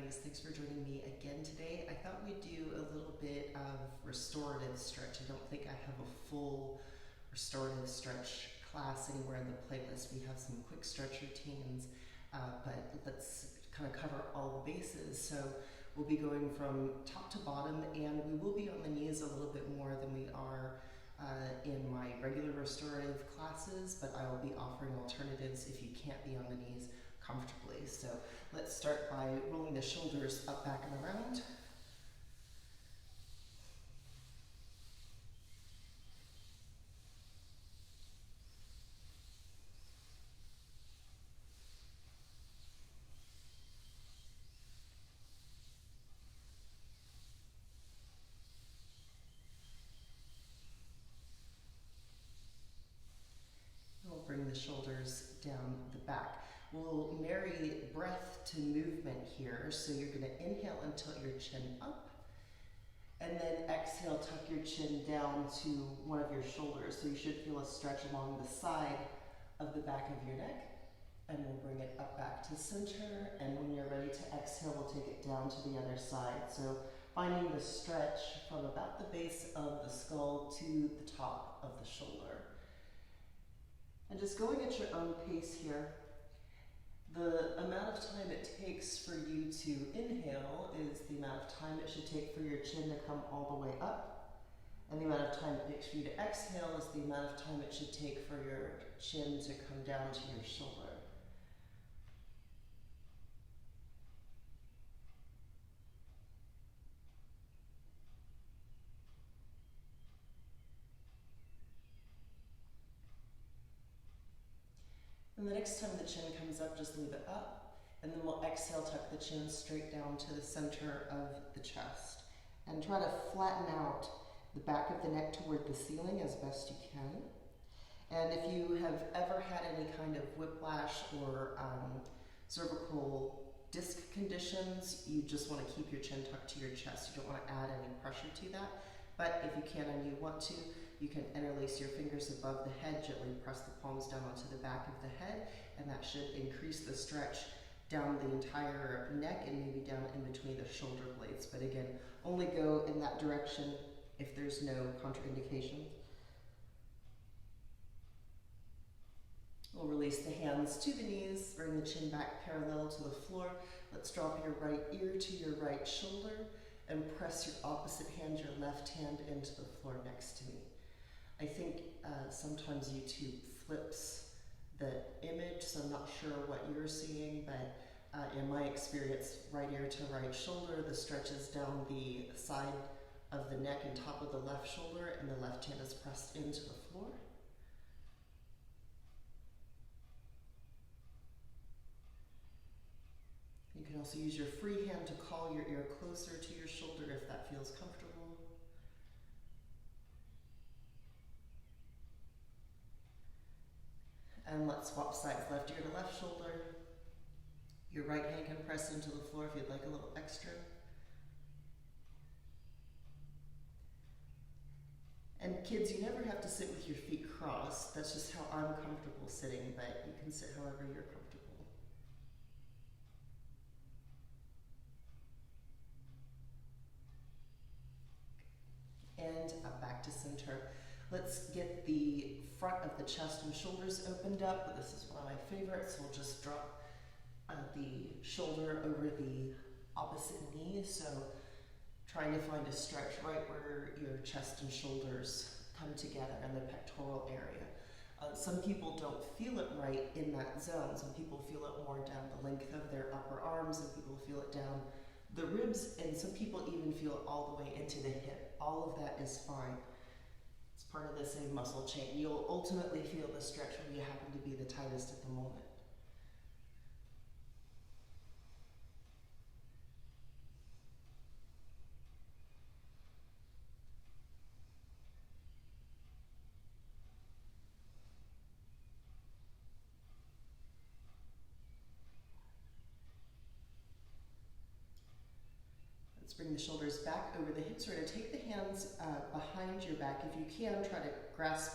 Pilates. Thanks for joining me again today. I thought we'd do a little bit of restorative stretch. I don't think I have a full restorative stretch class anywhere in the playlist. We have some quick stretch routines, but let's kind of cover all the bases. So we'll be going from top to bottom, and we will be on the knees a little bit more than we are in my regular restorative classes, but I will be offering alternatives if you can't be on the knees comfortably. So let's start by rolling the shoulders up, back, and around. We'll bring the shoulders down the back. We'll marry breath to movement here. So you're going to inhale and tilt your chin up, and then exhale, tuck your chin down to one of your shoulders. So you should feel a stretch along the side of the back of your neck. And we'll bring it up back to center. And when you're ready to exhale, we'll take it down to the other side. So finding the stretch from about the base of the skull to the top of the shoulder. And just going at your own pace here. The amount of time it takes for you to inhale is the amount of time it should take for your chin to come all the way up. And the amount of time it takes for you to exhale is the amount of time it should take for your chin to come down to your shoulder. And the next time the chin comes up, just leave it up. And then we'll exhale, tuck the chin straight down to the center of the chest. And try to flatten out the back of the neck toward the ceiling as best you can. And if you have ever had any kind of whiplash or cervical disc conditions, you just want to keep your chin tucked to your chest. You don't want to add any pressure to that. But if you can and you want to, you can interlace your fingers above the head, gently press the palms down onto the back of the head, and that should increase the stretch down the entire neck and maybe down in between the shoulder blades. But again, only go in that direction if there's no contraindication. We'll release the hands to the knees, bring the chin back parallel to the floor. Let's drop your right ear to your right shoulder and press your opposite hand, your left hand, into the floor next to me. I think sometimes YouTube flips the image, so I'm not sure what you're seeing, but in my experience, right ear to right shoulder, the stretch is down the side of the neck and top of the left shoulder, and the left hand is pressed into the floor. You can also use your free hand to call your ear closer to your shoulder if that feels comfortable. And let's swap sides, left ear to left shoulder. Your right hand can press into the floor if you'd like a little extra. And kids, you never have to sit with your feet crossed. That's just how I'm comfortable sitting, but you can sit however you're comfortable. And up back to center. Let's get the front of the chest and shoulders opened up. This is one of my favorites. We'll just drop the shoulder over the opposite knee. So trying to find a stretch right where your chest and shoulders come together in the pectoral area. Some people don't feel it right in that zone. Some people feel it more down the length of their upper arms, and people feel it down the ribs, and some people even feel it all the way into the hip. All of that is fine. It's part of the same muscle chain. You'll ultimately feel the stretch when you happen to be the tightest at the moment. Let's bring the shoulders back over the hips. We're going to take the hands behind your back. If you can, try to grasp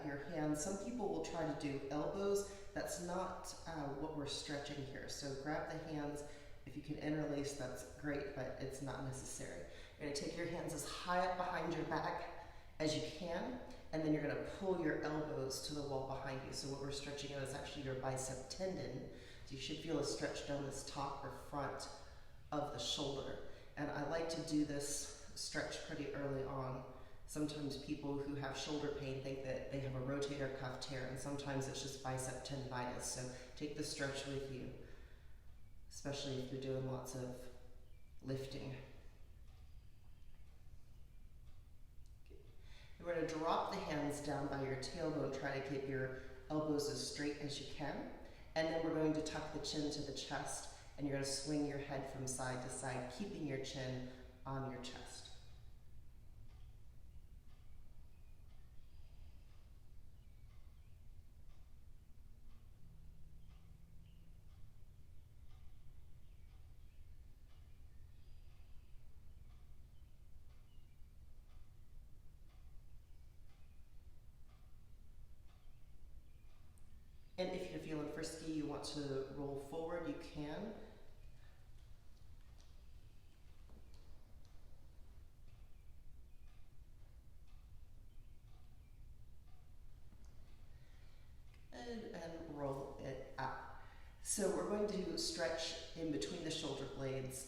your hands. Some people will try to do elbows. That's not what we're stretching here. So grab the hands. If If you can interlace, that's great, but it's not necessary. You're going to take your hands as high up behind your back as you can, and then you're going to pull your elbows to the wall behind you. So what we're stretching out is actually your bicep tendon. So you should feel a stretch down this top or front of the shoulder. And I like to do this stretch pretty early on. Sometimes people who have shoulder pain think that they have a rotator cuff tear, and sometimes it's just bicep tendinitis. So take the stretch with you, especially if you're doing lots of lifting. We're going to drop the hands down by your tailbone. Try to keep your elbows as straight as you can. And then we're going to tuck the chin to the chest, and you're going to swing your head from side to side, keeping your chin on your chest. And if you're feeling frisky, you want to roll forward, you can. And roll it out. So we're going to stretch in between the shoulder blades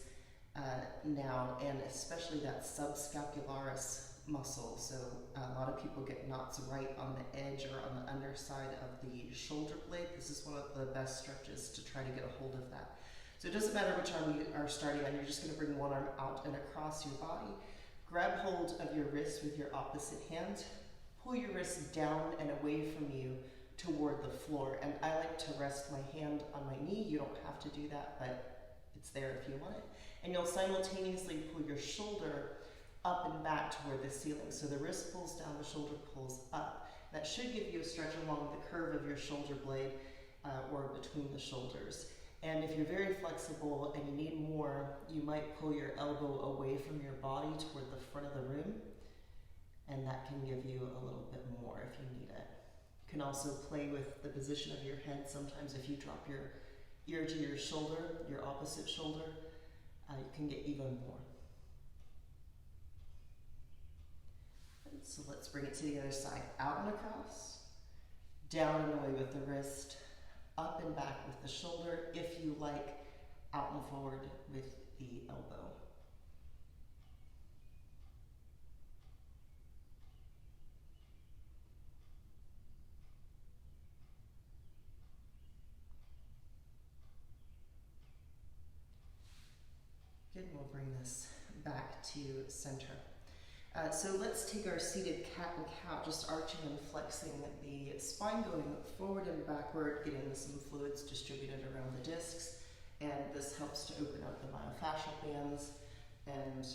now, and especially that subscapularis muscle. So a lot of people get knots right on the edge or on the underside of the shoulder blade. This is one of the best stretches to try to get a hold of that. So it doesn't matter which arm you are starting on, you're just going to bring one arm out and across your body. Grab hold of your wrist with your opposite hand. Pull your wrist down and away from you toward the floor. And I like to rest my hand on my knee. You don't have to do that, but it's there if you want it. And you'll simultaneously pull your shoulder up and back toward the ceiling. So the wrist pulls down, the shoulder pulls up. That should give you a stretch along the curve of your shoulder blade or between the shoulders. And if you're very flexible and you need more, you might pull your elbow away from your body toward the front of the room, and that can give you a little bit more if you need it. You can also play with the position of your head. Sometimes if you drop your ear to your shoulder, your opposite shoulder, you can get even more. So let's bring it to the other side. Out and across, down and away with the wrist, up and back with the shoulder, if you like, out and forward with the elbow. Good, we'll bring this back to center. So let's take our seated cat and cow, just arching and flexing the spine, going forward and backward, getting some fluids distributed around the discs, and this helps to open up the myofascial bands and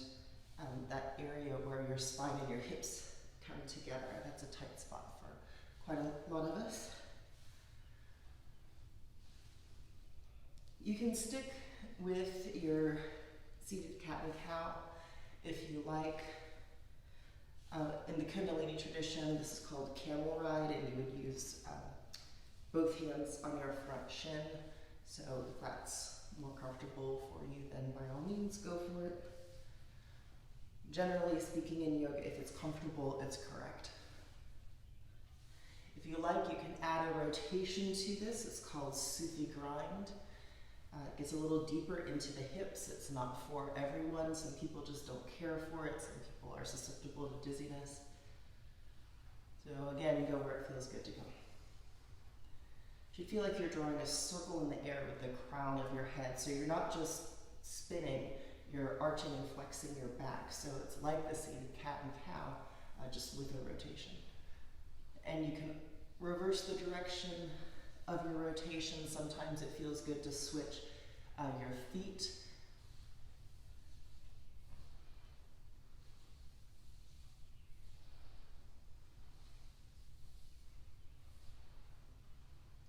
that area where your spine and your hips come together. That's a tight spot for quite a lot of us. You can stick with your seated cat and cow if you like. In the Kundalini tradition, this is called camel ride, and you would use both hands on your front shin. So if that's more comfortable for you, then by all means, go for it. Generally speaking in yoga, if it's comfortable, it's correct. If you like, you can add a rotation to this. It's called Sufi grind. It gets a little deeper into the hips. It's not for everyone. Some people just don't care for it. Some people are susceptible to dizziness. So again, go where it feels good to go. If you feel like you're drawing a circle in the air with the crown of your head, so you're not just spinning, you're arching and flexing your back. So it's like the seated cat and cow, just with a rotation. And you can reverse the direction of your rotation. Sometimes it feels good to switch your feet.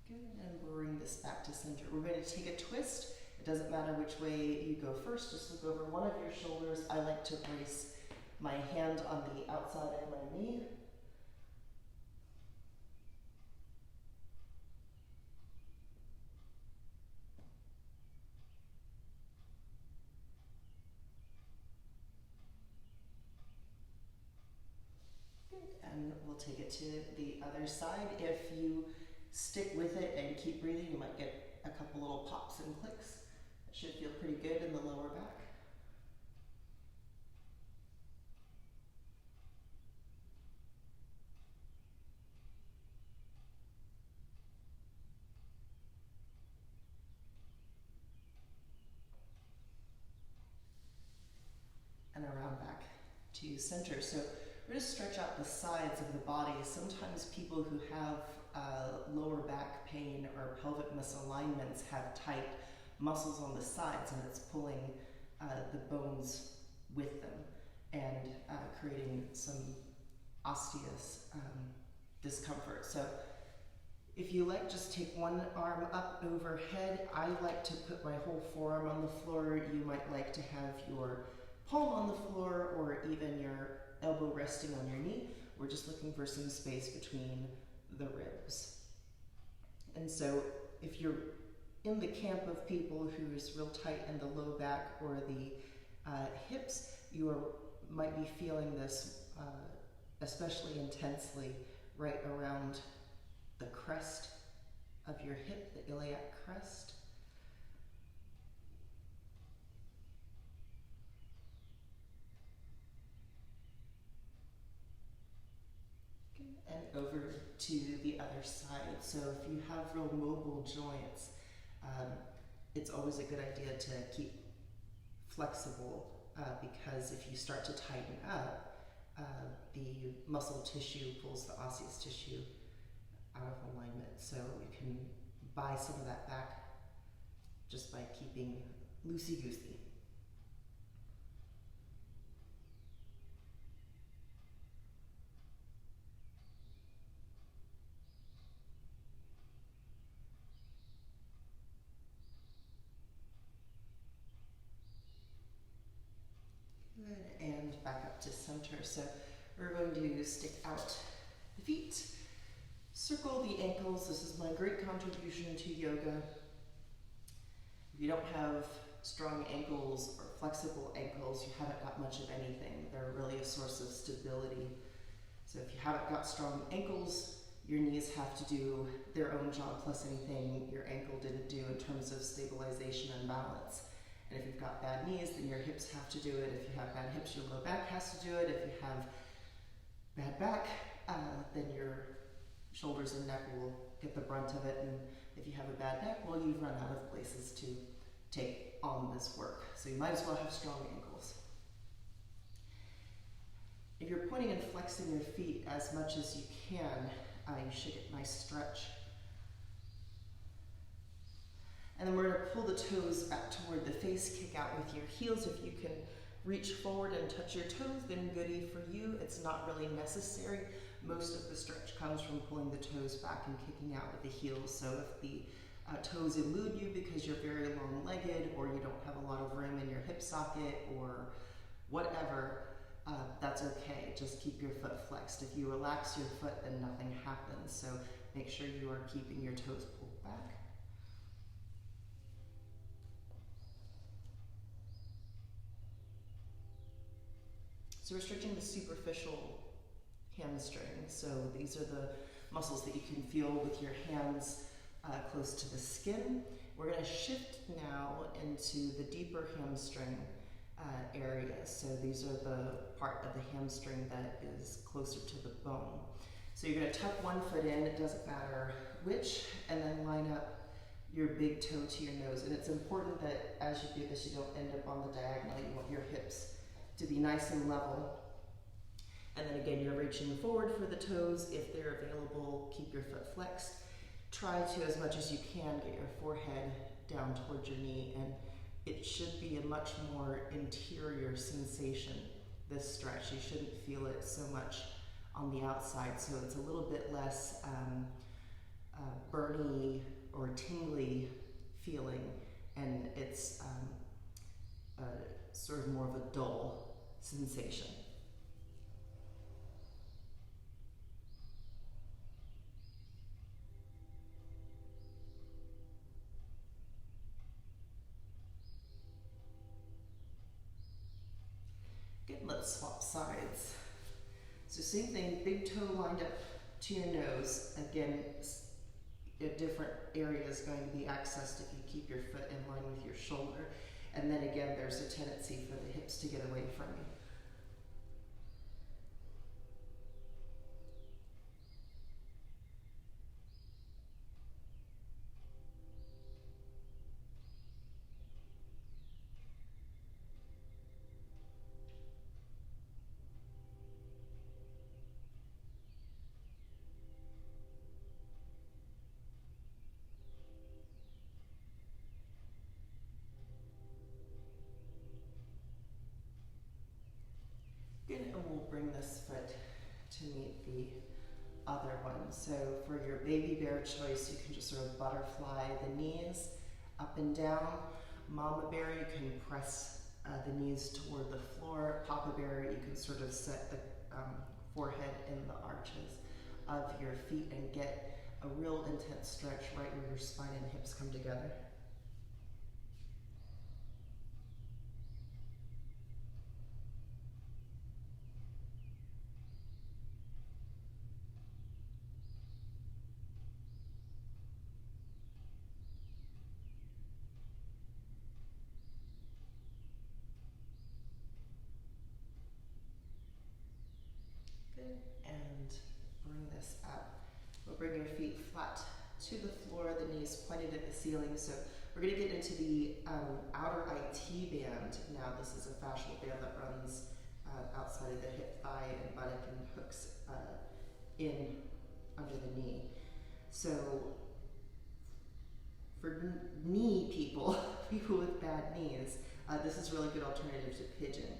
Good, and bring this back to center. We're going to take a twist. It doesn't matter which way you go first, just look over one of your shoulders. I like to place my hand on the outside of my knee. take it to the other side. If you stick with it and keep breathing, you might get a couple little pops and clicks. It should feel pretty good in the lower back. And around back to center. So we're going to stretch out the sides of the body. Sometimes people who have lower back pain or pelvic misalignments have tight muscles on the sides, and it's pulling the bones with them and creating some osseous discomfort. So if you like, just take one arm up overhead. I like to put my whole forearm on the floor. You might like to have your palm on the floor or even your elbow resting on your knee. We're just looking for some space between the ribs. And so if you're in the camp of people who's real tight in the low back or the hips, might be feeling this especially intensely right around the crest of your hip, the iliac crest. And over to the other side. So if you have real mobile joints, it's always a good idea to keep flexible because if you start to tighten up, the muscle tissue pulls the osseous tissue out of alignment. So you can buy some of that back just by keeping loosey-goosey. Good, and back up to center. So we're going to stick out the feet, circle the ankles. This is my great contribution to yoga. If you don't have strong ankles or flexible ankles, you haven't got much of anything. They're really a source of stability. So if you haven't got strong ankles, your knees have to do their own job plus anything your ankle didn't do in terms of stabilization and balance. And if you've got bad knees, then your hips have to do it. If you have bad hips, your low back has to do it. If you have bad back, then your shoulders and neck will get the brunt of it. And if you have a bad neck, well, you've run out of places to take on this work. So you might as well have strong ankles. If you're pointing and flexing your feet as much as you can, you should get a nice stretch. And then we're going to pull the toes back toward the face, kick out with your heels. If you can reach forward and touch your toes, then goody for you. It's not really necessary. Most of the stretch comes from pulling the toes back and kicking out with the heels. So if the toes elude you because you're very long-legged or you don't have a lot of room in your hip socket or whatever, that's okay. Just keep your foot flexed. If you relax your foot, then nothing happens. So make sure you are keeping your toes pulled back. So we're stretching the superficial hamstring. So these are the muscles that you can feel with your hands close to the skin. We're going to shift now into the deeper hamstring area. So these are the part of the hamstring that is closer to the bone. So you're going to tuck one foot in, it doesn't matter which, and then line up your big toe to your nose. And it's important that as you do this, you don't end up on the diagonal. You want your hips to be nice and level. And then again, you're reaching forward for the toes. If they're available, keep your foot flexed. Try to, as much as you can, get your forehead down towards your knee, and it should be a much more interior sensation, this stretch. You shouldn't feel it so much on the outside, so it's a little bit less burny or tingly feeling, and it's sort of more of a dull sensation. Good, let's swap sides. So same thing, big toe lined up to your nose. Again, a different area is going to be accessed if you keep your foot in line with your shoulder. And then again, there's a tendency for the hips to get away from you. Good, and we'll bring this foot to meet the other one. So for your baby bear choice, you can just sort of butterfly the knees up and down. Mama bear, you can press the knees toward the floor. Papa bear, you can sort of set the forehead in the arches of your feet and get a real intense stretch right where your spine and hips come together. And bring this up. We'll bring your feet flat to the floor, the knees pointed at the ceiling. So we're going to get into the outer IT band. Now this is a fascial band that runs outside of the hip, thigh, and buttock and hooks in under the knee. So for knee people, people with bad knees, this is a really good alternative to Pigeon.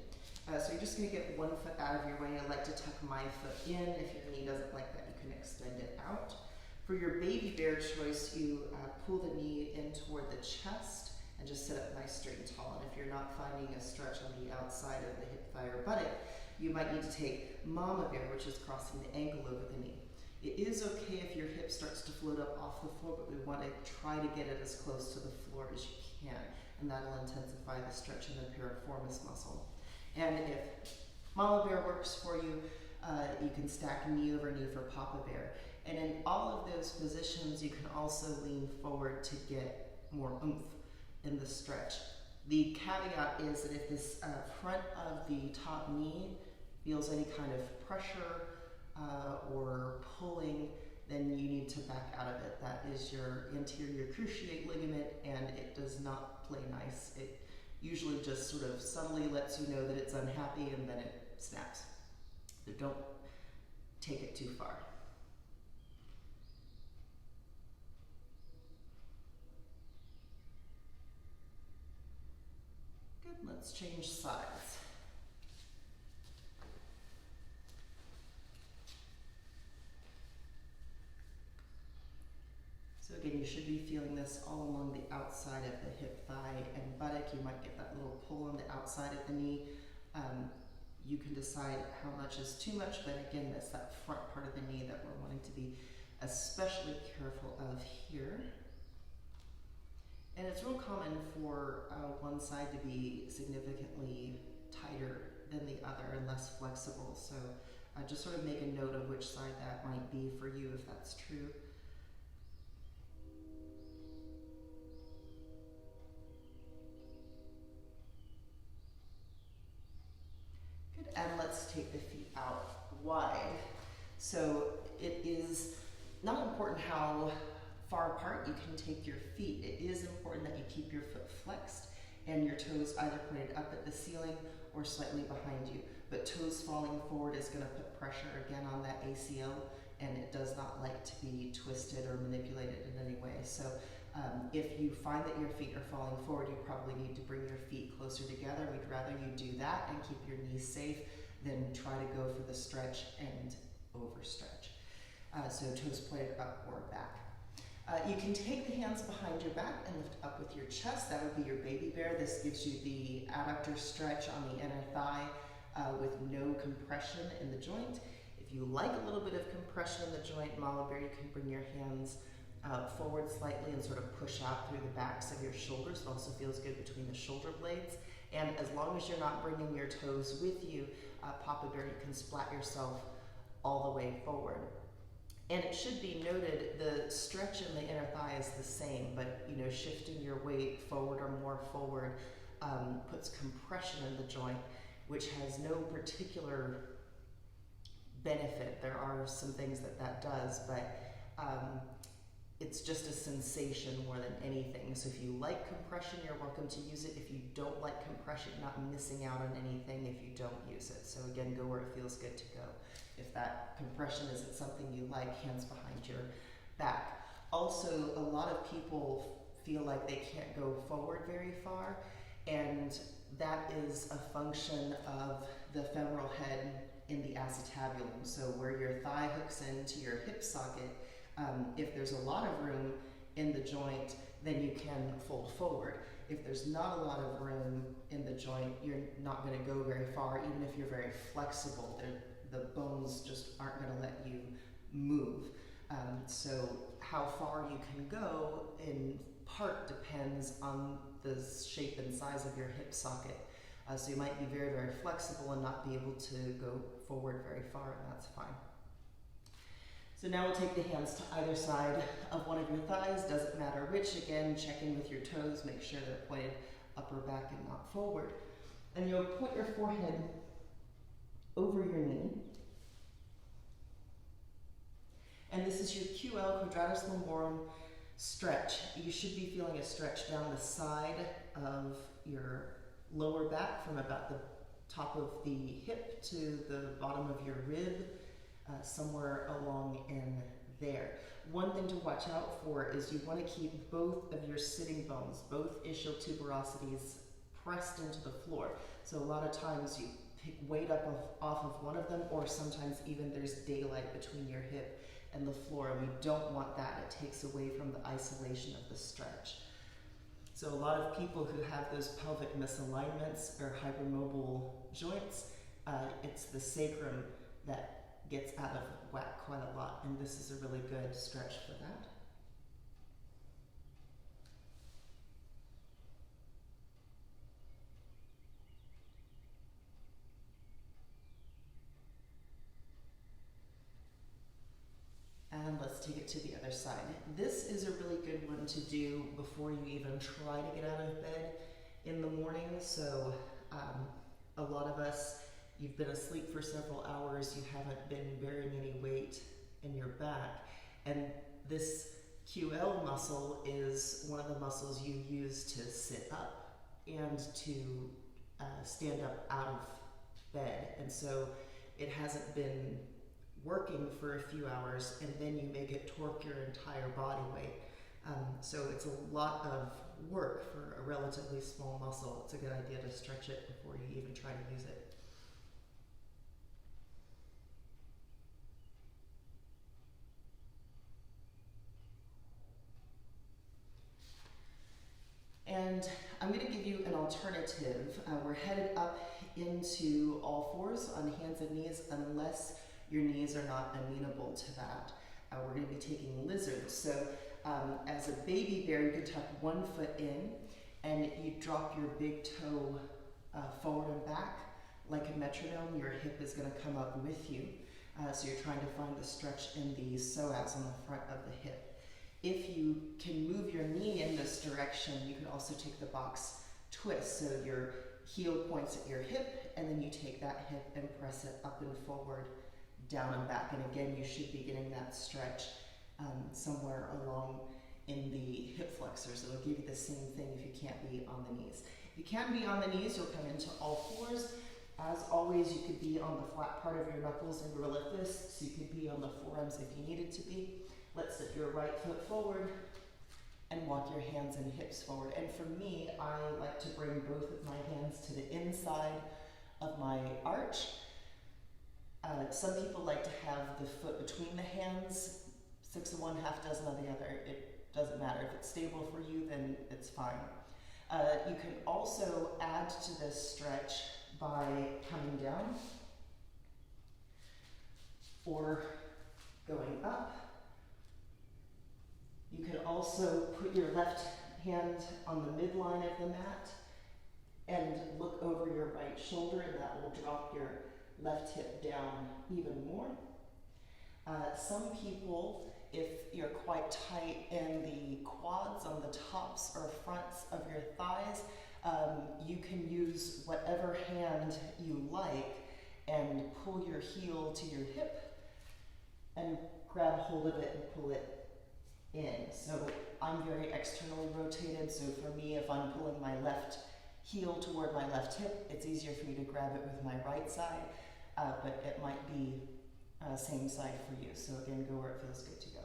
So you're just going to get one foot out of your way. I like to tuck my foot in. If your knee doesn't like that, you can extend it out. For your baby bear choice, you pull the knee in toward the chest and just sit up nice, straight, and tall. And if you're not finding a stretch on the outside of the hip, thigh, or buttock, you might need to take mama bear, which is crossing the ankle over the knee. It is okay if your hip starts to float up off the floor, but we want to try to get it as close to the floor as you can, and that'll intensify the stretch in the piriformis muscle. And if mama bear works for you, you can stack knee over knee for papa bear. And in all of those positions, you can also lean forward to get more oomph in the stretch. The caveat is that if this front of the top knee feels any kind of pressure or pulling, then you need to back out of it. That is your anterior cruciate ligament, and it does not play nice. It usually just sort of subtly lets you know that it's unhappy, and then it snaps. So don't take it too far. Good, let's change sides. So again, you should be feeling this all along the outside of the hip, thigh, and buttock. You might get that little pull on the outside of the knee. You can decide how much is too much, but again, that's that front part of the knee that we're wanting to be especially careful of here. And it's real common for one side to be significantly tighter than the other and less flexible. So just sort of make a note of which side that might be for you if that's true. And let's take the feet out wide. So it is not important how far apart you can take your feet. It is important that you keep your foot flexed and your toes either pointed up at the ceiling or slightly behind you. But toes falling forward is going to put pressure again on that ACL, and it does not like to be twisted or manipulated in any way. So if you find that your feet are falling forward, you probably need to bring your feet closer together. We'd rather you do that and keep your knees safe than try to go for the stretch and overstretch. So toes pointed up or back. You can take the hands behind your back and lift up with your chest. That would be your baby bear. This gives you the adductor stretch on the inner thigh with no compression in the joint. If you like a little bit of compression in the joint, mama bear, you can bring your hands forward slightly and sort of push out through the backs of your shoulders. It also feels good between the shoulder blades. And as long as you're not bringing your toes with you, papa bear, you can splat yourself all the way forward. And it should be noted, the stretch in the inner thigh is the same, but shifting your weight forward or more forward puts compression in the joint, which has no particular benefit. There are some things that does, but it's just a sensation more than anything. So if you like compression, you're welcome to use it. If you don't like compression, you're not missing out on anything if you don't use it. So again, go where it feels good to go. If that compression isn't something you like, hands behind your back. Also, a lot of people feel like they can't go forward very far, and that is a function of the femoral head in the acetabulum. So where your thigh hooks into your hip socket, if there's a lot of room in the joint, then you can fold forward. If there's not a lot of room in the joint, you're not going to go very far, even if you're very flexible. The bones just aren't going to let you move. So how far you can go in part depends on the shape and size of your hip socket. So you might be very, very flexible and not be able to go forward very far, and that's fine. So now we'll take the hands to either side of one of your thighs, doesn't matter which. Again, check in with your toes, make sure they're pointed up or back and not forward. And you'll point your forehead over your knee. And this is your QL, quadratus lumborum stretch. You should be feeling a stretch down the side of your lower back from about the top of the hip to the bottom of your rib, somewhere along in there. One thing to watch out for is you want to keep both of your sitting bones, both ischial tuberosities, pressed into the floor. So a lot of times you pick weight up off of one of them, or sometimes even there's daylight between your hip and the floor, and we don't want that. It takes away from the isolation of the stretch. So a lot of people who have those pelvic misalignments or hypermobile joints, it's the sacrum that gets out of whack quite a lot, and this is a really good stretch for that. And let's take it to the other side. This is a really good one to do before you even try to get out of bed in the morning. So a lot of us, you've been asleep for several hours, you haven't been bearing any weight in your back, and this QL muscle is one of the muscles you use to sit up and to stand up out of bed. And so it hasn't been working for a few hours, and then you make it torque your entire body weight. So it's a lot of work for a relatively small muscle. It's a good idea to stretch it before you even try to use it. And I'm going to give you an alternative. We're headed up into all fours on hands and knees, unless your knees are not amenable to that. We're going to be taking lizard. So as a baby bear, you can tuck one foot in, and you drop your big toe forward and back like a metronome. Your hip is going to come up with you. So you're trying to find the stretch in the psoas on the front of the hip. If you can move your knee in this direction, you can also take the box twist. So your heel points at your hip, and then you take that hip and press it up and forward, down and back. And again, you should be getting that stretch somewhere along in the hip flexors. It'll give you the same thing if you can't be on the knees. If you can be on the knees, you'll come into all fours. As always, you could be on the flat part of your knuckles and gorilla fists. So you could be on the forearms if you needed to be. Let's sit your right foot forward and walk your hands and hips forward. And for me, I like to bring both of my hands to the inside of my arch. Some people like to have the foot between the hands, 6 of one, half dozen of the other. It doesn't matter. If it's stable for you, then it's fine. You can also add to this stretch by coming down or going up. You can also put your left hand on the midline of the mat and look over your right shoulder, and that will drop your left hip down even more. Some people, if you're quite tight in the quads, on the tops or fronts of your thighs, you can use whatever hand you like and pull your heel to your hip and grab hold of it and pull it in. So I'm very externally rotated, so for me, if I'm pulling my left heel toward my left hip, it's easier for me to grab it with my right side, but it might be same side for you. So again, go where it feels good to go.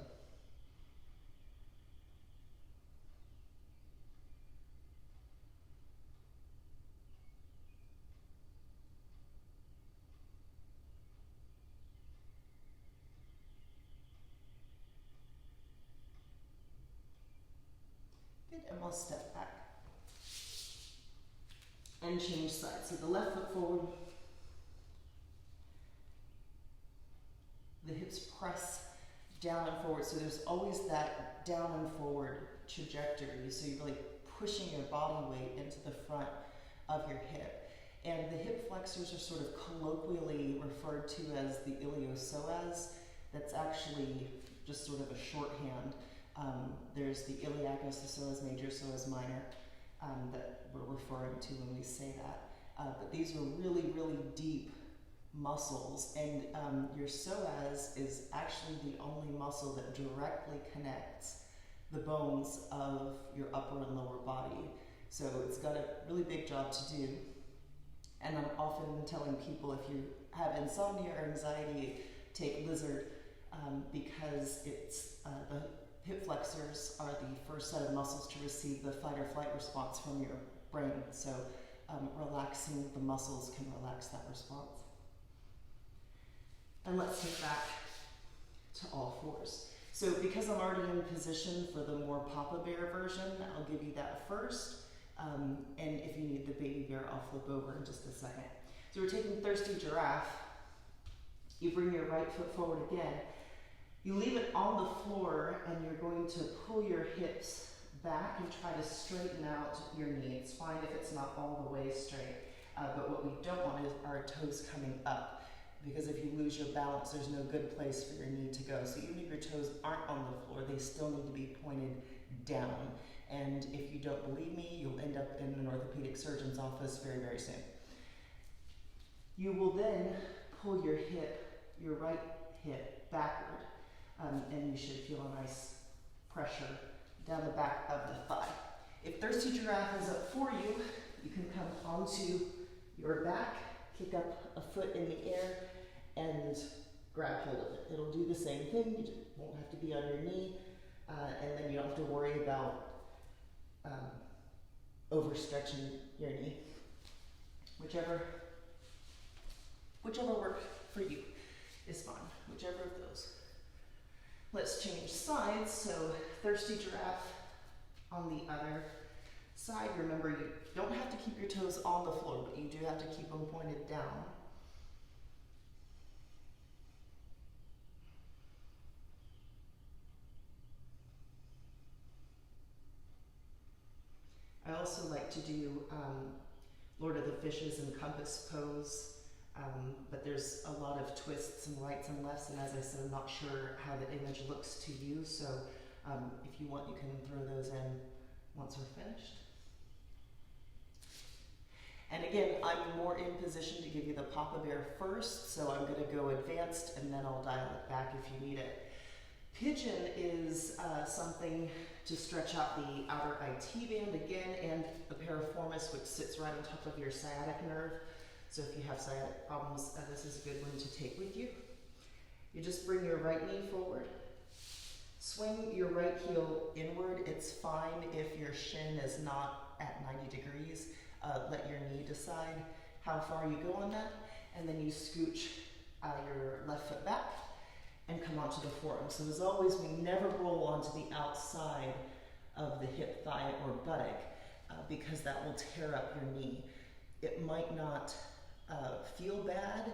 Good, and we'll step back and change sides. So the left foot forward, the hips press down and forward. So there's always that down and forward trajectory. So you're really pushing your body weight into the front of your hip. And the hip flexors are sort of colloquially referred to as the iliopsoas. That's actually just sort of a shorthand. There's the iliacus, the psoas major, psoas minor, that we're referring to when we say that. But these are really, really deep muscles, and your psoas is actually the only muscle that directly connects the bones of your upper and lower body. So it's got a really big job to do. And I'm often telling people, if you have insomnia or anxiety, take lizard, because it's the hip flexors are the first set of muscles to receive the fight or flight response from your brain. So relaxing the muscles can relax that response. And let's take back to all fours. So because I'm already in position for the more Papa Bear version, I'll give you that first. And if you need the baby bear, I'll flip over in just a second. So we're taking thirsty giraffe. You bring your right foot forward again. You leave it on the floor, and you're going to pull your hips back and try to straighten out your knee. It's fine if it's not all the way straight, but what we don't want is our toes coming up, because if you lose your balance, there's no good place for your knee to go. So even if your toes aren't on the floor, they still need to be pointed down. And if you don't believe me, you'll end up in an orthopedic surgeon's office very, very soon. You will then pull your hip, your right hip, backward, and you should feel a nice pressure down the back of the thigh. If thirsty giraffe is up for you, you can come onto your back, kick up a foot in the air, and grab hold of it. It'll do the same thing. You just won't have to be on your knee, and then you don't have to worry about overstretching your knee. Whichever works for you is fine, whichever of those. Let's change sides. So thirsty giraffe on the other side. Remember, you don't have to keep your toes on the floor, but you do have to keep them pointed down. I also like to do Lord of the Fishes and compass pose, but there's a lot of twists and rights and lefts, and as I said, I'm not sure how the image looks to you, so if you want, you can throw those in once we're finished. And again, I'm more in position to give you the Papa Bear first, so I'm going to go advanced, and then I'll dial it back if you need it. Pigeon is something to stretch out the outer IT band again, and the piriformis, which sits right on top of your sciatic nerve. So if you have sciatic problems, this is a good one to take with you. You just bring your right knee forward. Swing your right heel inward. It's fine if your shin is not at 90 degrees. Let your knee decide how far you go on that. And then you scooch your left foot back and come onto the forearm. So as always, we never roll onto the outside of the hip, thigh, or buttock because that will tear up your knee. It might not feel bad.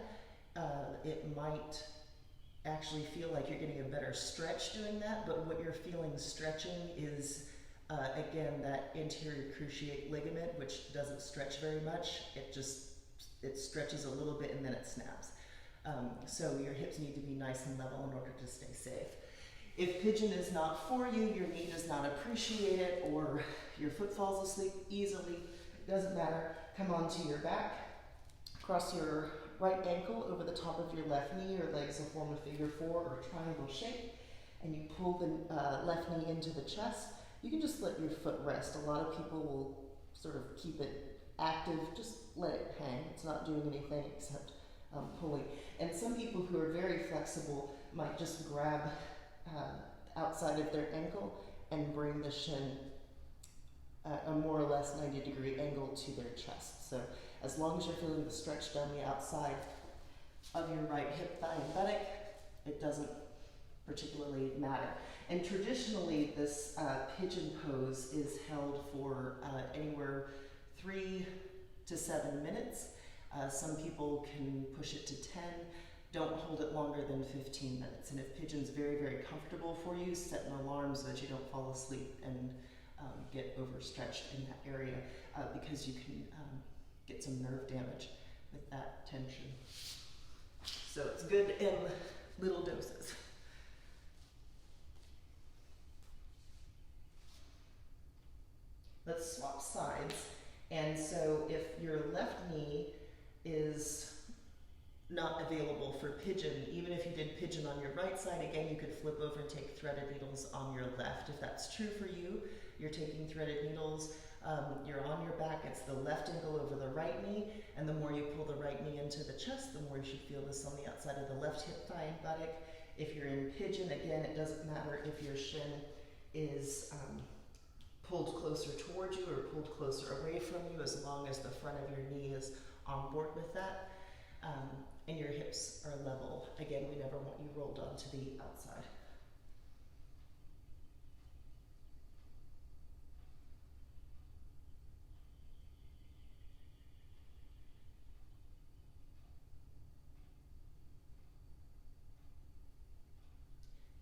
It might actually feel like you're getting a better stretch doing that, but what you're feeling stretching is, again, that anterior cruciate ligament, which doesn't stretch very much. It stretches a little bit and then it snaps. So your hips need to be nice and level in order to stay safe. If pigeon is not for you, your knee does not appreciate it, or your foot falls asleep easily, it doesn't matter. Come onto your back, cross your right ankle over the top of your left knee. Your legs will form a figure 4 or triangle shape, and you pull the left knee into the chest. You can just let your foot rest. A lot of people will sort of keep it active, just let it hang. It's not doing anything except pulling. And some people who are very flexible might just grab outside of their ankle and bring the shin at a more or less 90-degree angle to their chest. So as long as you're feeling the stretch down the outside of your right hip, thigh, and buttock, it doesn't particularly matter. And traditionally, this pigeon pose is held for anywhere 3 to 7 minutes. Some people can push it to 10. Don't hold it longer than 15 minutes. And if pigeon's very, very comfortable for you, set an alarm so that you don't fall asleep and get overstretched in that area, because you can get some nerve damage with that tension. So it's good in little doses. Let's swap sides. And so if your left knee is not available for pigeon, even if you did pigeon on your right side, again, you could flip over and take threaded needles on your left. If that's true for you, you're taking threaded needles, you're on your back, it's the left ankle over the right knee, and the more you pull the right knee into the chest, the more you should feel this on the outside of the left hip, thigh, and buttock. If you're in pigeon, again, it doesn't matter if your shin is pulled closer towards you or pulled closer away from you, as long as the front of your knee is on board with that. And your hips are level. Again, we never want you rolled onto the outside.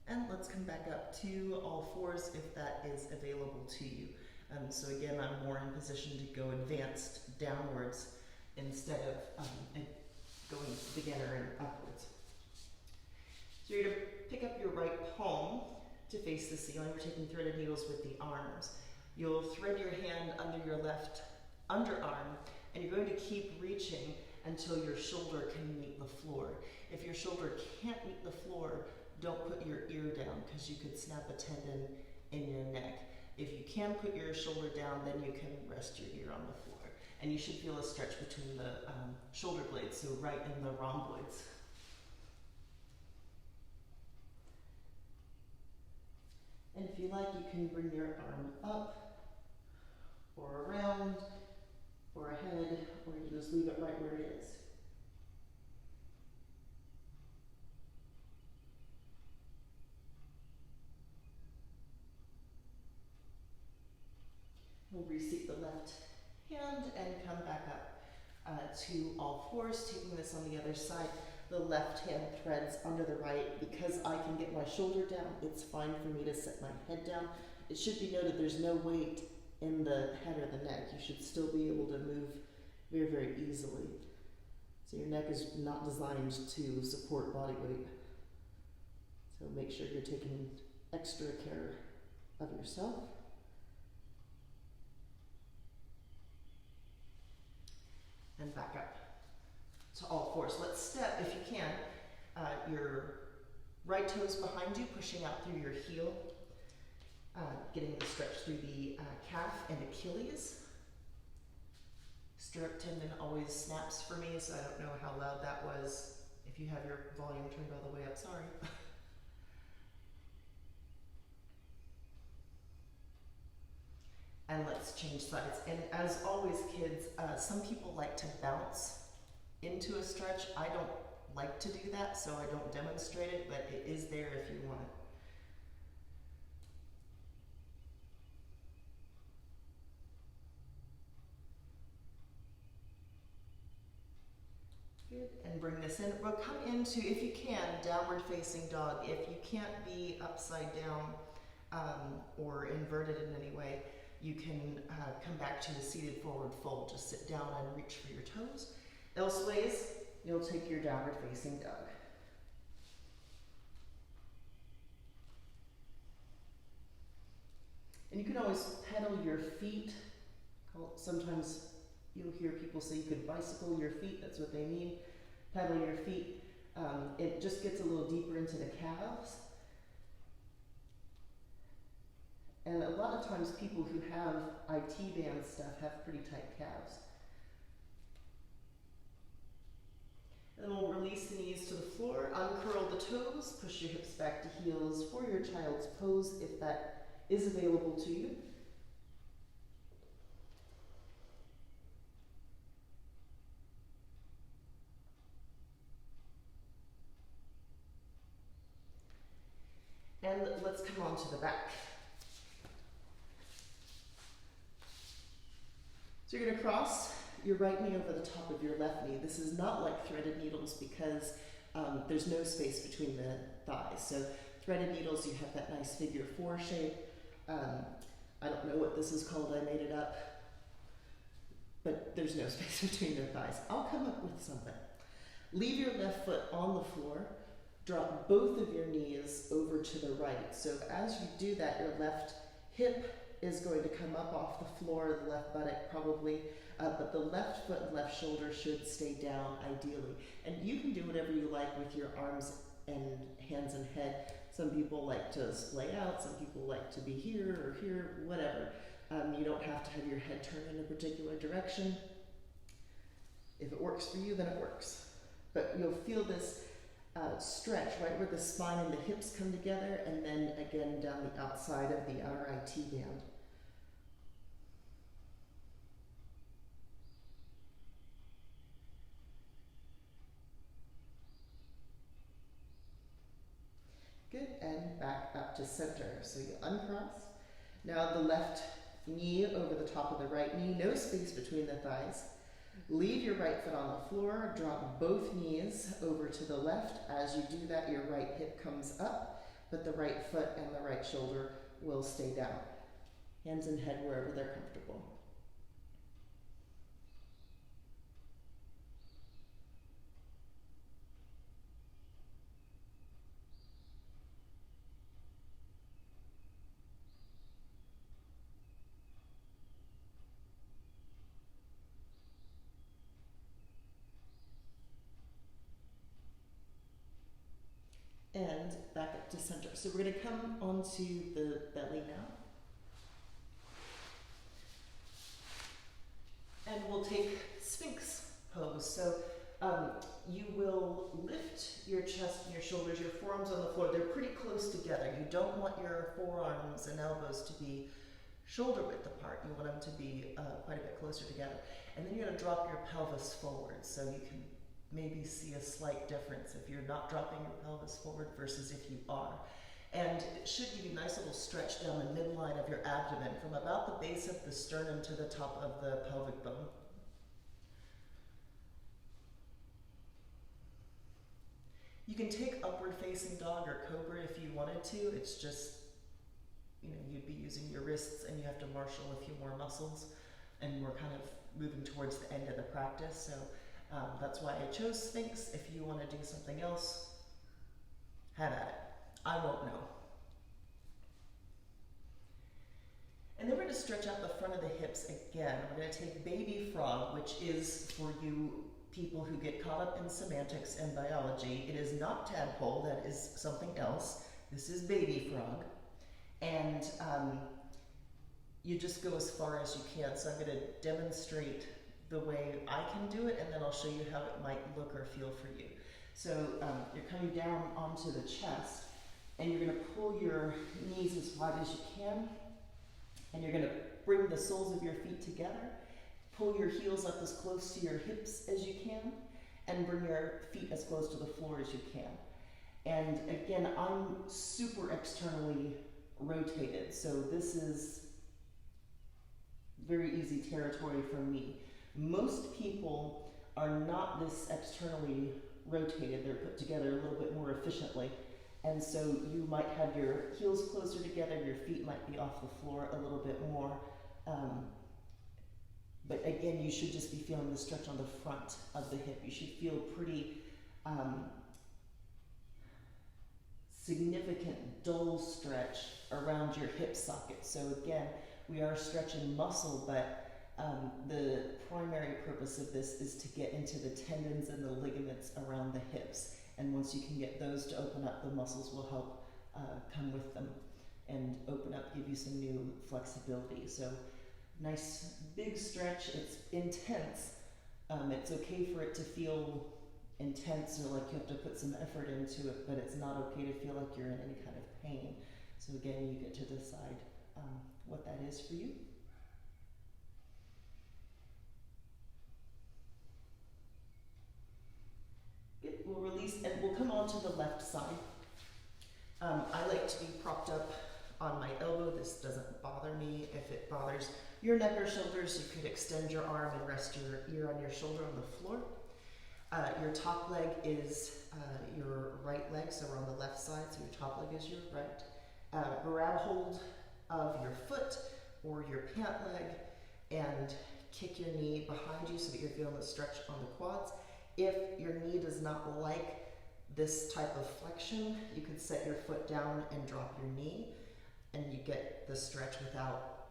And let's come back up to all fours if that is available to you. So again, I'm more in position to go advanced downwards instead of going beginner and upwards. So you're going to pick up your right palm to face the ceiling. We're taking threaded needles with the arms. You'll thread your hand under your left underarm, and you're going to keep reaching until your shoulder can meet the floor. If your shoulder can't meet the floor, don't put your ear down, because you could snap a tendon in your neck. If you can put your shoulder down, then you can rest your ear on the floor. And you should feel a stretch between the shoulder blades, so right in the rhomboids. And if you like, you can bring your arm up or around or ahead, or you can just leave it right where it is. We'll reseat the left hand and come back up to all fours, taking this on the other side. The left hand threads under the right. Because I can get my shoulder down, it's fine for me to set my head down. It should be noted there's no weight in the head or the neck. You should still be able to move very, very easily. So your neck is not designed to support body weight. So make sure you're taking extra care of yourself. And back up to all fours. Let's step, if you can, your right toes behind you, pushing out through your heel, getting the stretch through the calf and Achilles. Stirrup tendon always snaps for me, so I don't know how loud that was. If you have your volume turned all the way up, sorry. And let's change sides. And as always, kids, some people like to bounce into a stretch. I don't like to do that, so I don't demonstrate it, but it is there if you want it. Good, and bring this in. We'll come into, if you can, downward facing dog. If you can't be upside down or inverted in any way, you can come back to a seated forward fold. Just sit down and reach for your toes. Elseways, you'll take your downward facing dog. And you can always pedal your feet. Sometimes you'll hear people say you could bicycle your feet, that's what they mean. Pedal your feet. It just gets a little deeper into the calves. And a lot of times people who have IT band stuff have pretty tight calves. And then we'll release the knees to the floor, uncurl the toes, push your hips back to heels for your child's pose if that is available to you. And let's come on to the back. So you're going to cross your right knee over the top of your left knee. This is not like threaded needles because there's no space between the thighs. So threaded needles, you have that nice figure 4 shape. I don't know what this is called, I made it up. But there's no space between the thighs. I'll come up with something. Leave your left foot on the floor. Drop both of your knees over to the right. So as you do that, your left hip is going to come up off the floor, the left buttock probably, but the left foot and left shoulder should stay down ideally. And you can do whatever you like with your arms and hands and head. Some people like to splay out, some people like to be here or here, whatever. You don't have to have your head turned in a particular direction. If it works for you, then it works. But you'll feel this stretch right where the spine and the hips come together, and then again down the outside of the outer IT band. Good, and back up to center. So you uncross. Now the left knee over the top of the right knee, no space between the thighs. Leave your right foot on the floor, drop both knees over to the left. As you do that, your right hip comes up, but the right foot and the right shoulder will stay down. Hands and head wherever they're comfortable. And back up to center. So we're going to come onto the belly now. And we'll take Sphinx pose. So you will lift your chest and your shoulders, your forearms on the floor. They're pretty close together. You don't want your forearms and elbows to be shoulder width apart. You want them to be quite a bit closer together. And then you're going to drop your pelvis forward so you can maybe see a slight difference if you're not dropping your pelvis forward versus if you are. And it should give you a nice little stretch down the midline of your abdomen from about the base of the sternum to the top of the pelvic bone. You can take upward facing dog or cobra if you wanted to. It's just, you'd be using your wrists and you have to marshal a few more muscles, and we're kind of moving towards the end of the practice. So that's why I chose Sphinx. If you want to do something else, have at it. I won't know. And then we're going to stretch out the front of the hips again. We're going to take baby frog, which is for you people who get caught up in semantics and biology. It is not tadpole, that is something else. This is baby frog. And you just go as far as you can. So I'm going to demonstrate the way I can do it, and then I'll show you how it might look or feel for you. So you're coming down onto the chest, and you're going to pull your knees as wide as you can, and you're going to bring the soles of your feet together, pull your heels up as close to your hips as you can, and bring your feet as close to the floor as you can. And again, I'm super externally rotated, so this is very easy territory for me. Most people are not this externally rotated. They're put together a little bit more efficiently. And so you might have your heels closer together, your feet might be off the floor a little bit more. But again, you should just be feeling the stretch on the front of the hip. You should feel pretty significant dull stretch around your hip socket. So again, we are stretching muscle, but the primary purpose of this is to get into the tendons and the ligaments around the hips. And once you can get those to open up, the muscles will help come with them and open up, give you some new flexibility. So nice big stretch. It's intense. It's okay for it to feel intense or like you have to put some effort into it, but it's not okay to feel like you're in any kind of pain. So again, you get to decide what that is for you. Good. We'll release and we'll come on to the left side. I like to be propped up on my elbow. This doesn't bother me. If it bothers your neck or shoulders, you could extend your arm and rest your ear on your shoulder on the floor. Your top leg is your right leg, so we're on the left side, so your top leg is your right. Grab hold of your foot or your pant leg and kick your knee behind you so that you're feeling the stretch on the quads. If your knee does not like this type of flexion, you could set your foot down and drop your knee, and you get the stretch without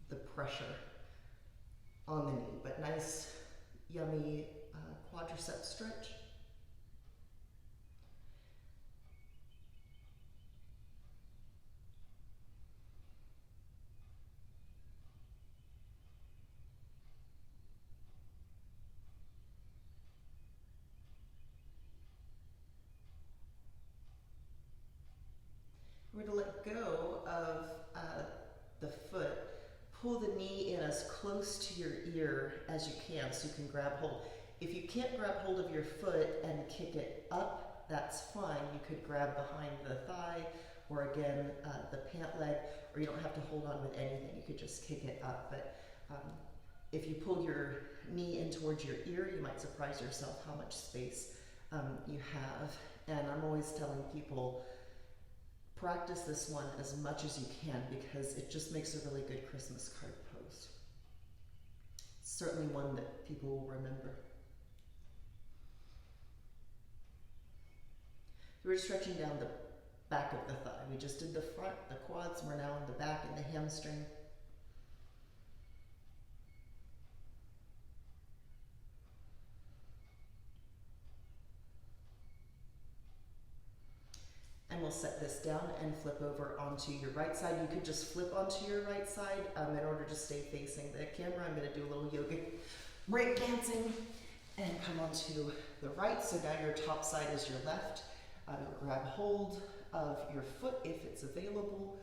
the pressure on the knee. But nice, yummy quadricep stretch. We're going to let go of the foot. Pull the knee in as close to your ear as you can so you can grab hold. If you can't grab hold of your foot and kick it up, that's fine. You could grab behind the thigh or again the pant leg, or you don't have to hold on with anything. You could just kick it up. But if you pull your knee in towards your ear, you might surprise yourself how much space you have. And I'm always telling people, practice this one as much as you can because it just makes a really good Christmas card pose. Certainly one that people will remember. We're stretching down the back of the thigh. We just did the front, the quads, we're now on the back and the hamstring. And we'll set this down and flip over onto your right side. You could just flip onto your right side in order to stay facing the camera. I'm going to do a little yoga break dancing and come onto the right. So now your top side is your left. Grab hold of your foot if it's available.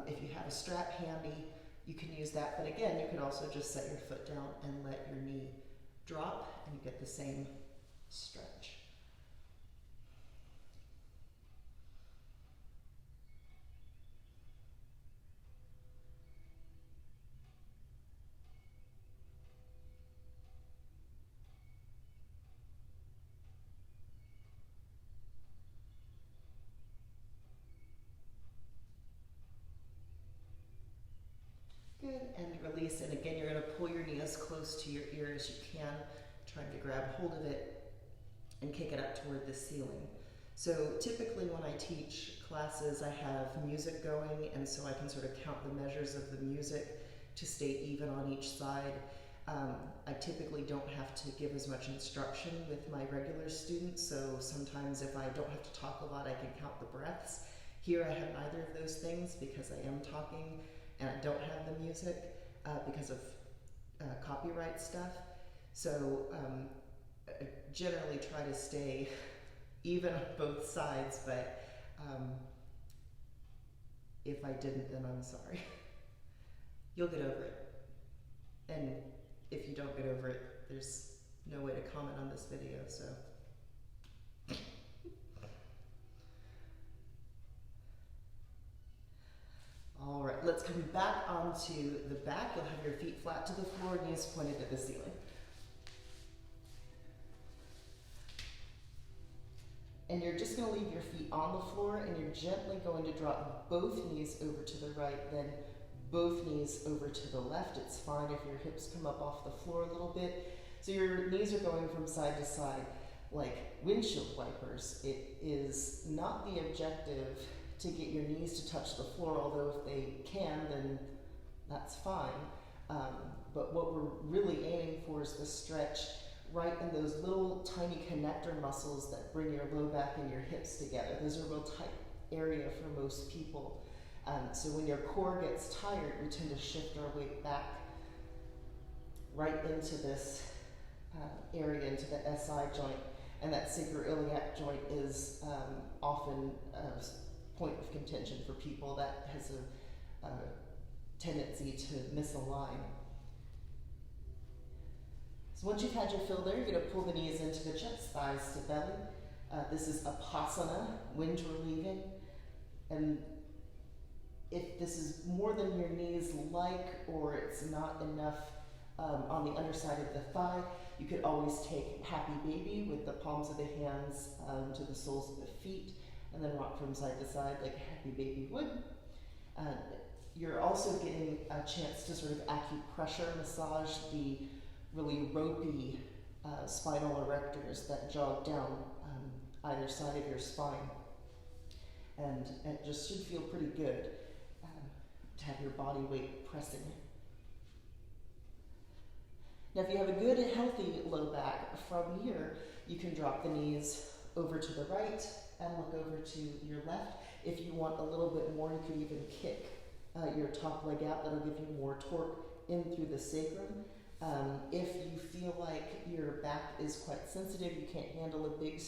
If you have a strap handy, you can use that. But again, you can also just set your foot down and let your knee drop and you get the same stretch. Good, and release, and again, you're going to pull your knee as close to your ear as you can, trying to grab hold of it and kick it up toward the ceiling. So typically when I teach classes, I have music going, and so I can sort of count the measures of the music to stay even on each side. I typically don't have to give as much instruction with my regular students, so sometimes if I don't have to talk a lot, I can count the breaths. Here I have neither of those things because I am talking and I don't have the music because of copyright stuff. So I generally try to stay even on both sides, but if I didn't, then I'm sorry. You'll get over it. And if you don't get over it, there's no way to comment on this video, so. All right, let's come back onto the back. You'll have your feet flat to the floor, knees pointed at the ceiling. And you're just gonna leave your feet on the floor and you're gently going to drop both knees over to the right, then both knees over to the left. It's fine if your hips come up off the floor a little bit. So your knees are going from side to side like windshield wipers. It is not the objective to get your knees to touch the floor, although if they can, then that's fine. But what we're really aiming for is the stretch right in those little tiny connector muscles that bring your low back and your hips together. Those are a real tight area for most people. So when your core gets tired, we tend to shift our weight back right into this area, into the SI joint. And that sacroiliac joint is often a point of contention for people that has a tendency to misalign. So once you've had your fill there, you're going to pull the knees into the chest, thighs to belly. This is Upasana, wind relieving. And if this is more than your knees like, or it's not enough on the underside of the thigh, you could always take Happy Baby with the palms of the hands to the soles of the feet, and then rock from side to side like a Happy Baby would. You're also getting a chance to sort of acupressure massage the really ropey spinal erectors that jog down either side of your spine. And it just should feel pretty good to have your body weight pressing. Now, if you have a good and healthy low back, from here, you can drop the knees over to the right and look over to your left. If you want a little bit more, you could even kick your top leg out. That'll give you more torque in through the sacrum. If you feel like your back is quite sensitive, you can't handle a big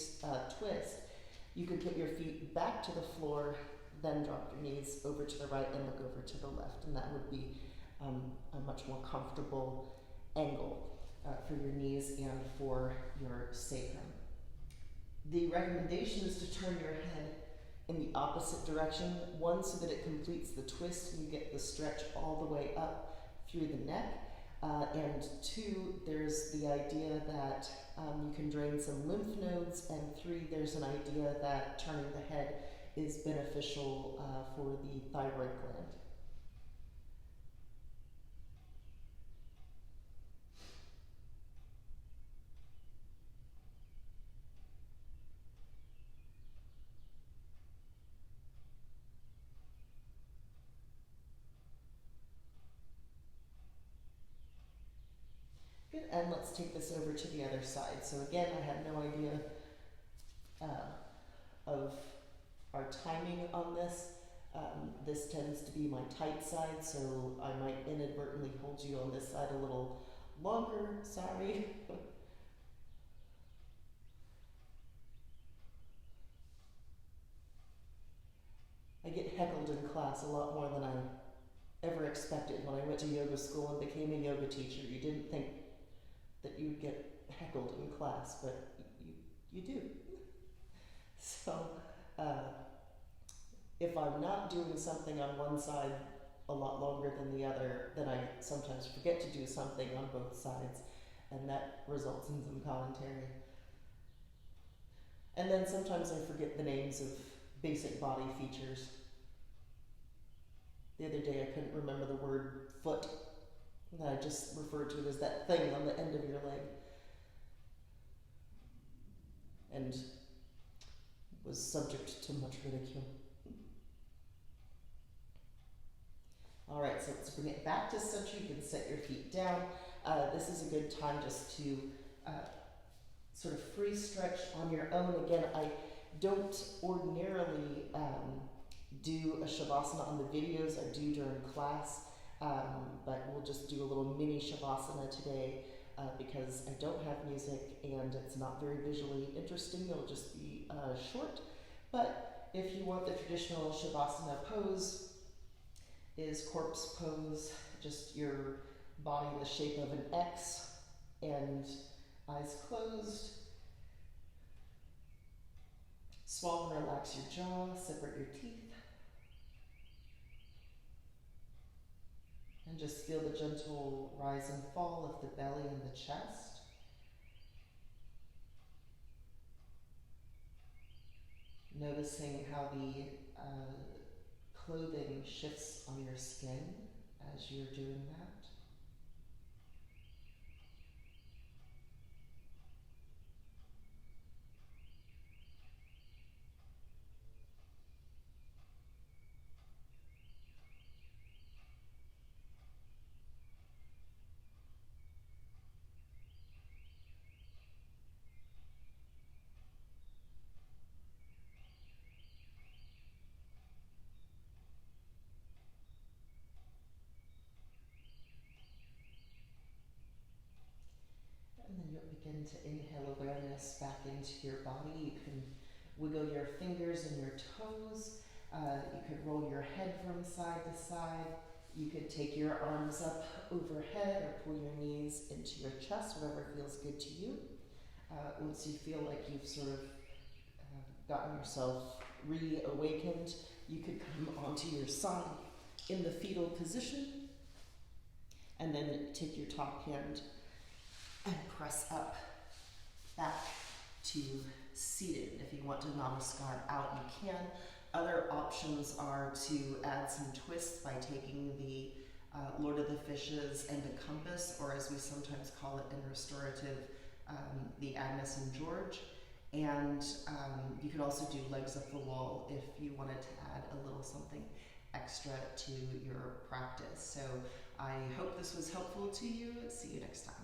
twist, you can put your feet back to the floor, then drop your knees over to the right and look over to the left, and that would be a much more comfortable angle for your knees and for your sacrum. The recommendation is to turn your head in the opposite direction, one, so that it completes the twist and you get the stretch all the way up through the neck, and two, there's the idea that you can drain some lymph nodes, and three, there's an idea that turning the head is beneficial for the thyroid gland. Good, and let's take this over to the other side. So again, I have no idea of our timing on this. This tends to be my tight side, so I might inadvertently hold you on this side a little longer, sorry. I get heckled in class a lot more than I ever expected. When I went to yoga school and became a yoga teacher, you didn't think that you'd get heckled in class, but you do. So if I'm not doing something on one side a lot longer than the other, then I sometimes forget to do something on both sides, and that results in some commentary. And then sometimes I forget the names of basic body features. The other day I couldn't remember the word foot, and I just referred to it as that thing on the end of your leg, and was subject to much ridicule. All right, so let's bring it back to center. You can set your feet down. This is a good time just to sort of free stretch on your own. Again, I don't ordinarily do a shavasana on the videos. I do during class, but we'll just do a little mini shavasana today because I don't have music and it's not very visually interesting. It'll just be short. But if you want the traditional shavasana pose, is corpse pose, just your body in the shape of an X and eyes closed. Swallow and relax your jaw, separate your teeth. And just feel the gentle rise and fall of the belly and the chest. Noticing how the clothing shifts on your skin as you're doing that. And then you'll begin to inhale awareness back into your body. You can wiggle your fingers and your toes. You could roll your head from side to side. You could take your arms up overhead or pull your knees into your chest, whatever feels good to you. Once you feel like you've sort of gotten yourself reawakened, you could come onto your side in the fetal position, and then take your top hand and press up back to seated. If you want to namaskar out, you can. Other options are to add some twists by taking the Lord of the Fishes and the compass, or as we sometimes call it in restorative, the Agnes and George. And you could also do legs up the wall if you wanted to add a little something extra to your practice. So I hope this was helpful to you. See you next time.